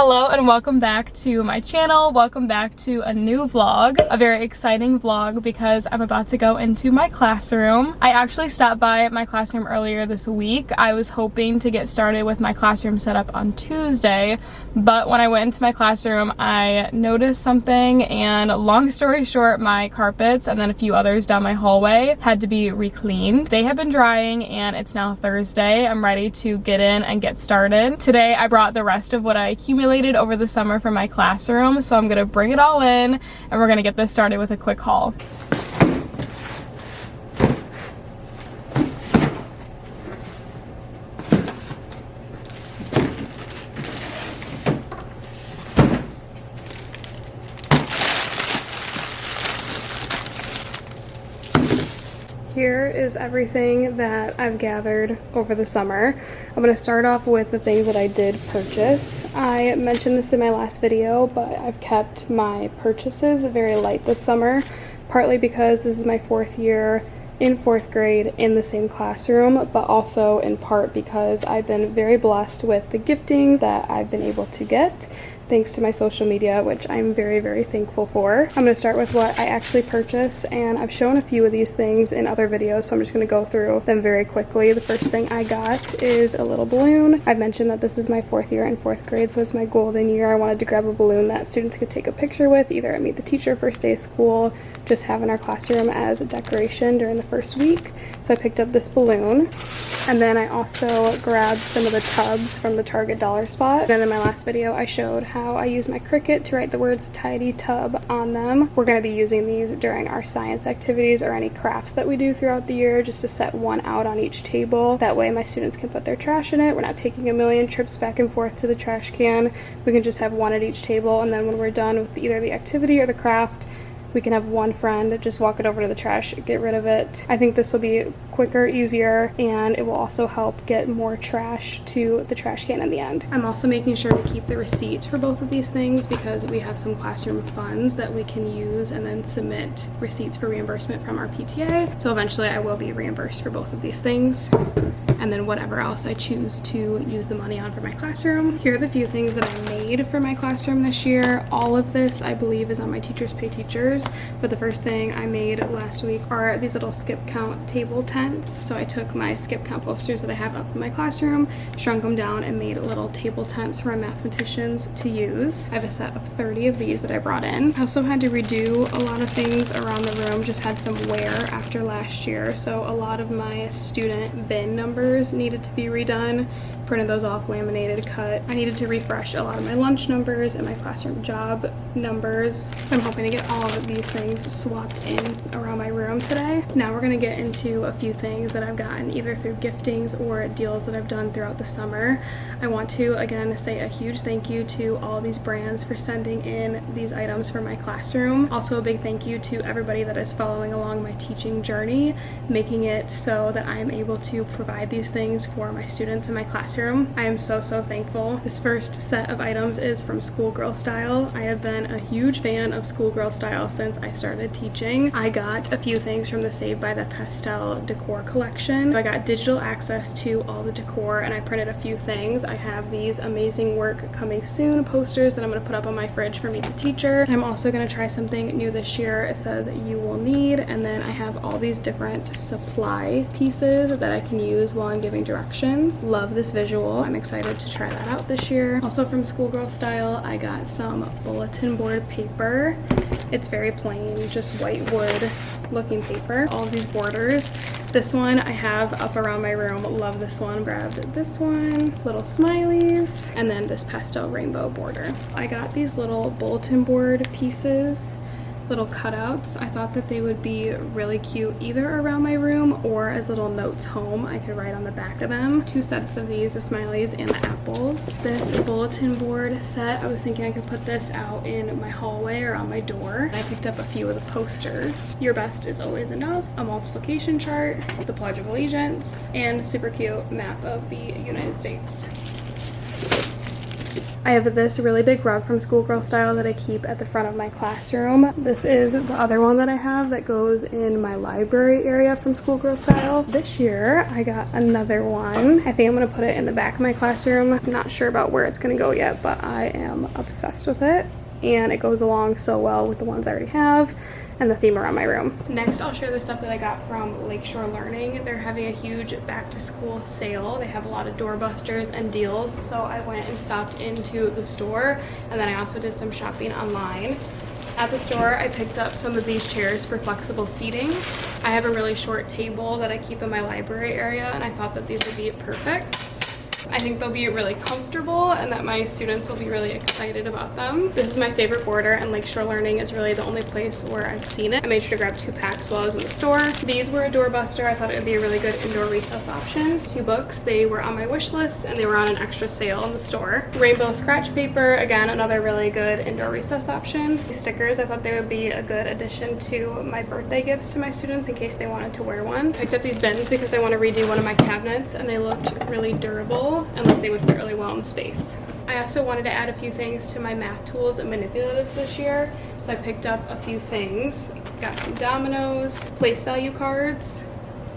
Hello and welcome back to my channel. Welcome back to a new vlog, a very exciting vlog because I'm about to go into my classroom. I actually stopped by my classroom earlier this week. I was hoping to get started with my classroom setup on Tuesday, but when I went into my classroom, I noticed something, and long story short, my carpets and then a few others down my hallway had to be re-cleaned. They have been drying and it's now Thursday. I'm ready to get in and get started. Today I brought the rest of what I accumulated over the summer for my classroom, so I'm gonna bring it all in and we're gonna get this started with a quick haul. Here is everything that I've gathered over the summer. I'm going to start off with the things that I did purchase. I mentioned this in my last video, but I've kept my purchases very light this summer, partly because this is my fourth year in fourth grade in the same classroom, but also in part because I've been very blessed with the giftings that I've been able to get thanks to my social media, which I'm very, very thankful for. I'm going to start with what I actually purchased, and I've shown a few of these things in other videos, so I'm just going to go through them very quickly. The first thing I got is a little balloon. I've mentioned that this is my fourth year in fourth grade, so it's my golden year. I wanted to grab a balloon that students could take a picture with, either at Meet the Teacher, first day of school, just have in our classroom as a decoration during the first week. So I picked up this balloon. And then I also grabbed some of the tubs from the Target dollar spot. And then in my last video, I showed how I use my Cricut to write the words tidy tub on them. We're going to be using these during our science activities or any crafts that we do throughout the year, just to set one out on each table. That way my students can put their trash in it. We're not taking a million trips back and forth to the trash can. We can just have one at each table, and then when we're done with either the activity or the craft, we can have one friend just walk it over to the trash, get rid of it. I think this will be quicker, easier, and it will also help get more trash to the trash can in the end. I'm also making sure to keep the receipt for both of these things because we have some classroom funds that we can use and then submit receipts for reimbursement from our PTA. So eventually I will be reimbursed for both of these things, and then whatever else I choose to use the money on for my classroom. Here are the few things that I made for my classroom this year. All of this, I believe, is on my Teachers Pay Teachers, but the first thing I made last week are these little skip count table tents. So I took my skip count posters that I have up in my classroom, shrunk them down, and made little table tents for my mathematicians to use. I have a set of 30 of these that I brought in. I also had to redo a lot of things around the room, just had some wear after last year, so a lot of my student bin numbers needed to be redone. Printed those off, laminated, cut. I needed to refresh a lot of my lunch numbers and my classroom job numbers. I'm hoping to get all of these things swapped in around my room today. Now we're gonna get into a few things that I've gotten either through giftings or deals that I've done throughout the summer. I want to again say a huge thank you to all these brands for sending in these items for my classroom. Also a big thank you to everybody that is following along my teaching journey, making it so that I am able to provide these things for my students in my classroom. I am so thankful. This first set of items is from Schoolgirl Style. I have been a huge fan of Schoolgirl Style since I started teaching. I got a few things from the Save by the Pastel decor collection. I got digital access to all the decor, and I printed a few things. I have these amazing work coming soon posters that I'm going to put up on my fridge for Meet the Teacher. I'm also going to try something new this year. It says you will need, and then I have all these different supply pieces that I can use while I'm giving directions. Love this visual. I'm excited to try that out this year. Also from Schoolgirl Style, I got some bulletin board paper. It's very plain, just white wood looking paper. All of these borders. This one I have up around my room. Love this one. Grabbed this one. Little smileys. And then this pastel rainbow border. I got these little bulletin board pieces, little cutouts. I thought that they would be really cute either around my room or as little notes home. I could write on the back of them. Two sets of these, the smileys and the apples. This bulletin board set, I was thinking I could put this out in my hallway or on my door. I picked up a few of the posters. Your best is always enough, a multiplication chart, the Pledge of Allegiance, and a super cute map of the United States. I have this really big rug from Schoolgirl Style that I keep at the front of my classroom. This is the other one that I have that goes in my library area from Schoolgirl Style. This year I got another one. I think I'm gonna put it in the back of my classroom. I'm not sure about where it's gonna go yet, but I am obsessed with it, and it goes along so well with the ones I already have and the theme around my room. Next, I'll share the stuff that I got from Lakeshore Learning. They're having a huge back to school sale. They have a lot of doorbusters and deals, so I went and stopped into the store, and then I also did some shopping online. At the store, I picked up some of these chairs for flexible seating. I have a really short table that I keep in my library area, and I thought that these would be perfect. I think they'll be really comfortable and that my students will be really excited about them. This is my favorite border, and Lakeshore Learning is really the only place where I've seen it. I made sure to grab 2 packs while I was in the store. These were a doorbuster. I thought it would be a really good indoor recess option. 2 books. They were on my wish list and they were on an extra sale in the store. Rainbow scratch paper, again, another really good indoor recess option. These stickers, I thought they would be a good addition to my birthday gifts to my students in case they wanted to wear one. Picked up these bins because I want to redo one of my cabinets, and they looked really durable and like they would fit really well in the space. I also wanted to add a few things to my math tools and manipulatives this year, so I picked up a few things. Got some dominoes, place value cards,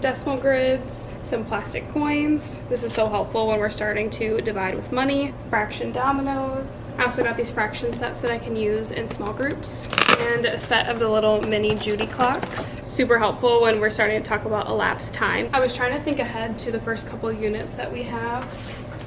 decimal grids, some plastic coins. This is so helpful when we're starting to divide with money. Fraction dominoes. I also got these fraction sets that I can use in small groups, and a set of the little mini Judy clocks. Super helpful when we're starting to talk about elapsed time. I was trying to think ahead to the first couple of units that we have.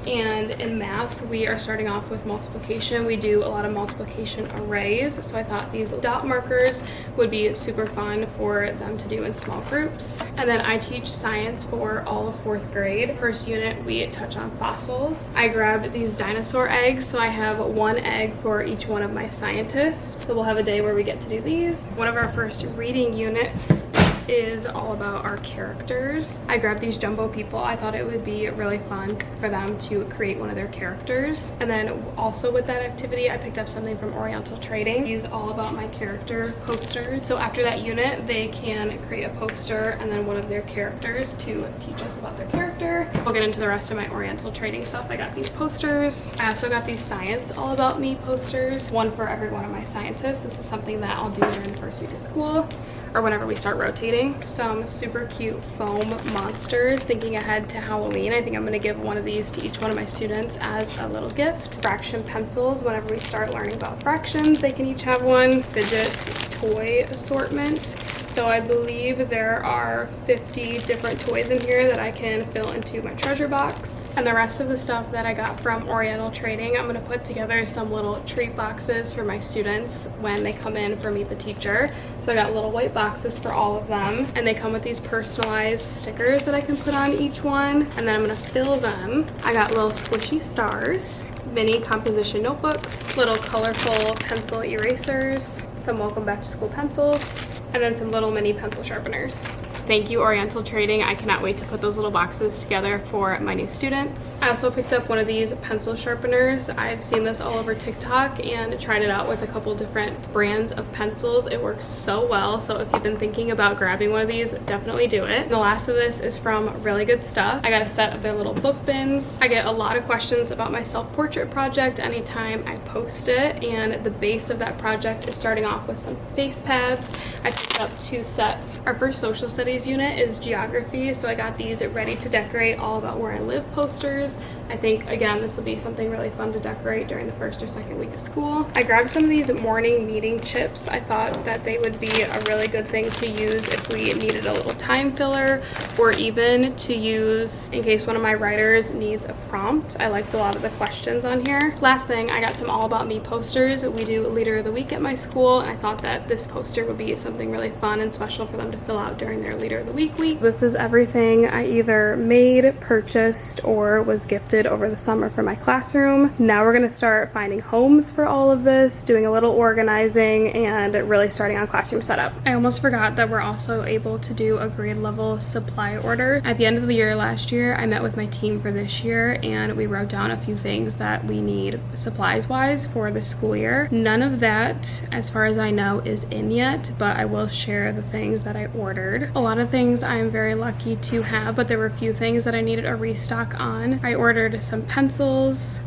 And in math, we are starting off with multiplication. We do a lot of multiplication arrays, so I thought these dot markers would be super fun for them to do in small groups. And then I teach science for all of 4th grade. First unit, we touch on fossils. I grabbed these dinosaur eggs, so I have 1 egg for each one of my scientists. So we'll have a day where we get to do these. One of our first reading units is all about our characters. I grabbed these jumbo people. I thought it would be really fun for them to create one of their characters. And then also with that activity, I picked up something from Oriental Trading. These all about my character posters. So after that unit, they can create a poster and then one of their characters to teach us about their character. We'll get into the rest of my Oriental Trading stuff. I got these posters. I also got these Science All About Me posters, one for every one of my scientists. This is something that I'll do during the first week of school, or whenever we start rotating. Some super cute foam monsters. Thinking ahead to Halloween, I think I'm going to give one of these to each one of my students as a little gift. Fraction pencils. Whenever we start learning about fractions, they can each have one. Fidget toy assortment. So I believe there are 50 different toys in here that I can fill into my treasure box. And the rest of the stuff that I got from Oriental Trading, I'm going to put together some little treat boxes for my students when they come in for Meet the Teacher. So I got little white boxes for all of them, and they come with these personalized stickers that I can put on each one, and then I'm going to fill them. I got little squishy stars, mini composition notebooks, little colorful pencil erasers, some welcome back to school pencils, and then some little mini pencil sharpeners. Thank you, Oriental Trading. I cannot wait to put those little boxes together for my new students. I also picked up one of these pencil sharpeners. I've seen this all over TikTok and tried it out with a couple different brands of pencils. It works so well, so if you've been thinking about grabbing one of these, definitely do it. The last of this is from Really Good Stuff. I got a set of their little book bins. I get a lot of questions about my self-portrait project anytime I post it, and the base of that project is starting off with some face pads. I picked up 2 sets. Our first social studies unit is geography, so I got these ready to decorate all about where I live posters. I think, again, this will be something really fun to decorate during the first or second week of school. I grabbed some of these morning meeting chips. I thought that they would be a really good thing to use if we needed a little time filler, or even to use in case one of my writers needs a prompt. I liked a lot of the questions on here. Last thing, I got some All About Me posters. We do Leader of the Week at my school, and I thought that this poster would be something really fun and special for them to fill out during their Leader of the Week week. This is everything I either made, purchased, or was gifted over the summer for my classroom. Now we're going to start finding homes for all of this, doing a little organizing, and really starting on classroom setup. I almost forgot that we're also able to do a grade level supply order. At the end of the year last year, I met with my team for this year, and we wrote down a few things that we need supplies wise for the school year. None of that, as far as I know, is in yet, but I will share the things that I ordered. A lot of things I am very lucky to have, but there were a few things that I needed a restock on. I ordered some pencils,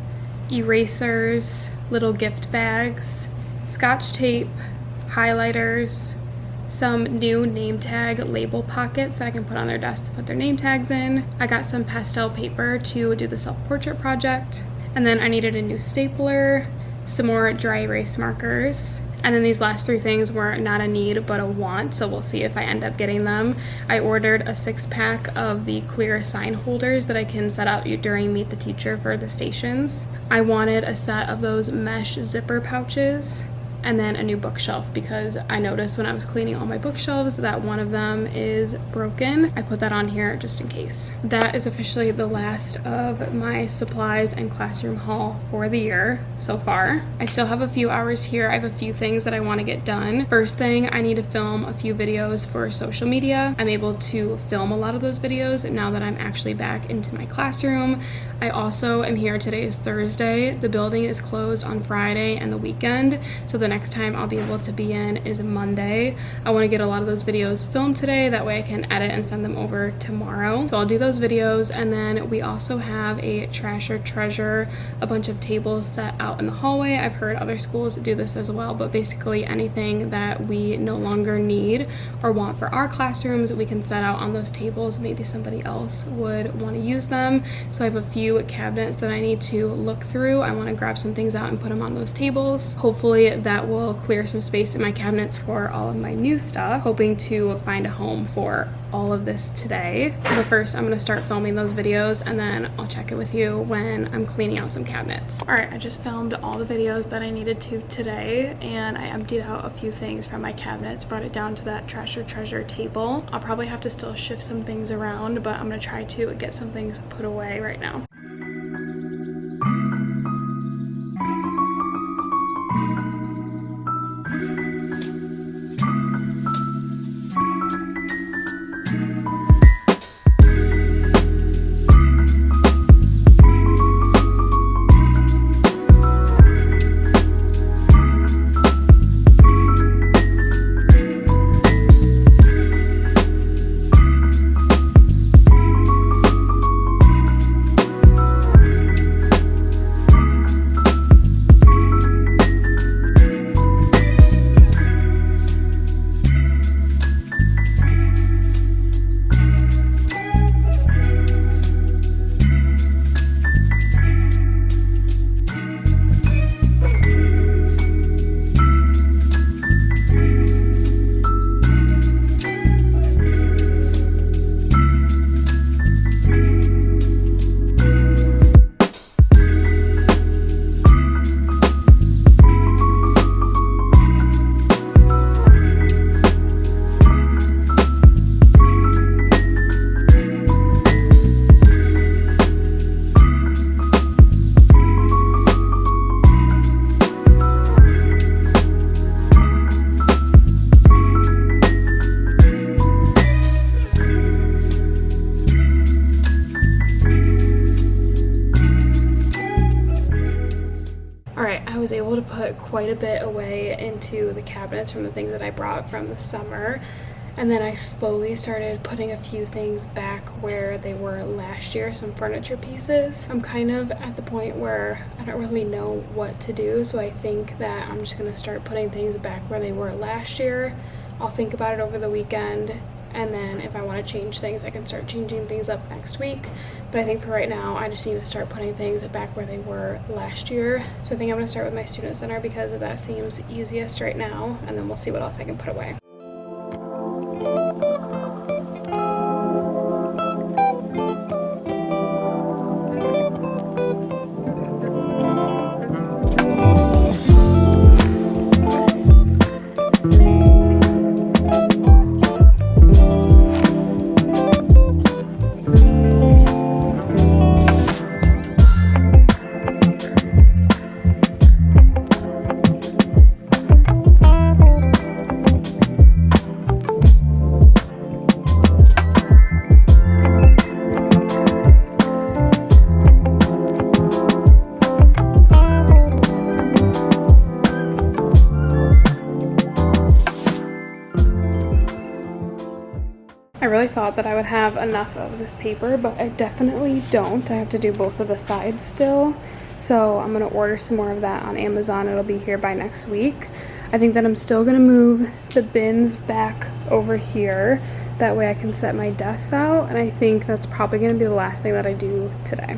erasers, little gift bags, scotch tape, highlighters, some new name tag label pockets that I can put on their desk to put their name tags in. I got some pastel paper to do the self-portrait project. And then I needed a new stapler, some more dry erase markers. And then these last 3 things were not a need but a want, so we'll see if I end up getting them. I ordered a 6-pack of the clear sign holders that I can set out during Meet the Teacher for the stations. I wanted a set of those mesh zipper pouches, and then a new bookshelf because I noticed when I was cleaning all my bookshelves that one of them is broken. I put that on here just in case. That is officially the last of my supplies and classroom haul for the year so far. I still have a few hours here. I have a few things that I want to get done. First thing, I need to film a few videos for social media. I'm able to film a lot of those videos now that I'm actually back into my classroom. I also am here. Today is Thursday. The building is closed on Friday and the weekend, so the next time I'll be able to be in is Monday. I want to get a lot of those videos filmed today, that way I can edit and send them over tomorrow. So I'll do those videos, and then we also have a trash or treasure, a bunch of tables set out in the hallway. I've heard other schools do this as well, but basically anything that we no longer need or want for our classrooms, we can set out on those tables. Maybe somebody else would want to use them. So I have a few cabinets that I need to look through. I want to grab some things out and put them on those tables. Hopefully that will clear some space in my cabinets for all of my new stuff. Hoping to find a home for all of this today. But first I'm going to start filming those videos, and then I'll check it with you when I'm cleaning out some cabinets. Alright, I just filmed all the videos that I needed to today, and I emptied out a few things from my cabinets, brought it down to that trash or treasure table. I'll probably have to still shift some things around, but I'm going to try to get some things put away right now. I was able to put quite a bit away into the cabinets from the things that I brought from the summer. And then I slowly started putting a few things back where they were last year, some furniture pieces. I'm kind of at the point where I don't really know what to do, so I think that I'm just going to start putting things back where they were last year. I'll think about it over the weekend, and then if I want to change things, I can start changing things up next week. But I think for right now, I just need to start putting things back where they were last year. So I think I'm going to start with my student center because that seems easiest right now, and then we'll see what else I can put away. I really thought that I would have enough of this paper, but I definitely don't. I have to do both of the sides still. So I'm gonna order some more of that on Amazon. It'll be here by next week. I think that I'm still gonna move the bins back over here. That way I can set my desks out, and I think that's probably gonna be the last thing that I do today.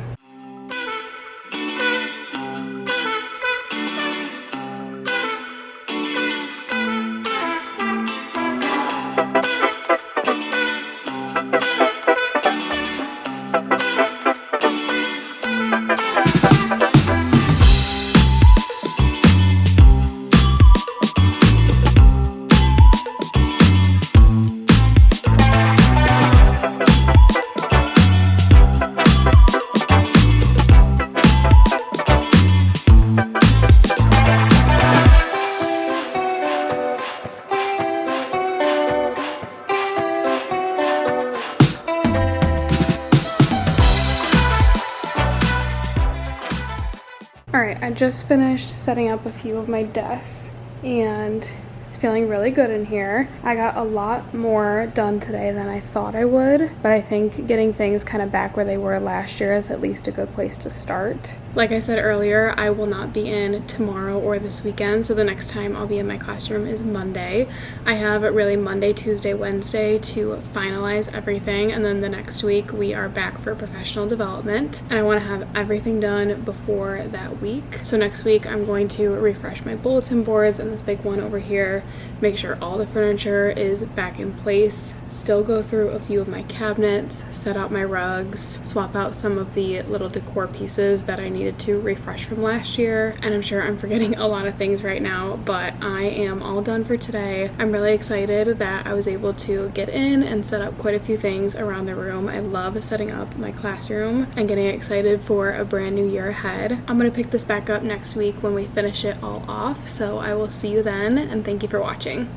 Alright, I just finished setting up a few of my desks and it's feeling really good in here. I got a lot more done today than I thought I would, but I think getting things kind of back where they were last year is at least a good place to start. Like I said earlier, I will not be in tomorrow or this weekend, so the next time I'll be in my classroom is Monday. I have really Monday, Tuesday, Wednesday to finalize everything, and then the next week we are back for professional development, and I want to have everything done before that week. So next week I'm going to refresh my bulletin boards and this big one over here, make sure all the furniture is back in place, still go through a few of my cabinets, set out my rugs, swap out some of the little decor pieces that I needed to refresh from last year, and I'm sure I'm forgetting a lot of things right now, but I am all done for today. I'm really excited that I was able to get in and set up quite a few things around the room. I love setting up my classroom and getting excited for a brand new year ahead. I'm gonna pick this back up next week when we finish it all off, so I will see you then, and thank you for watching.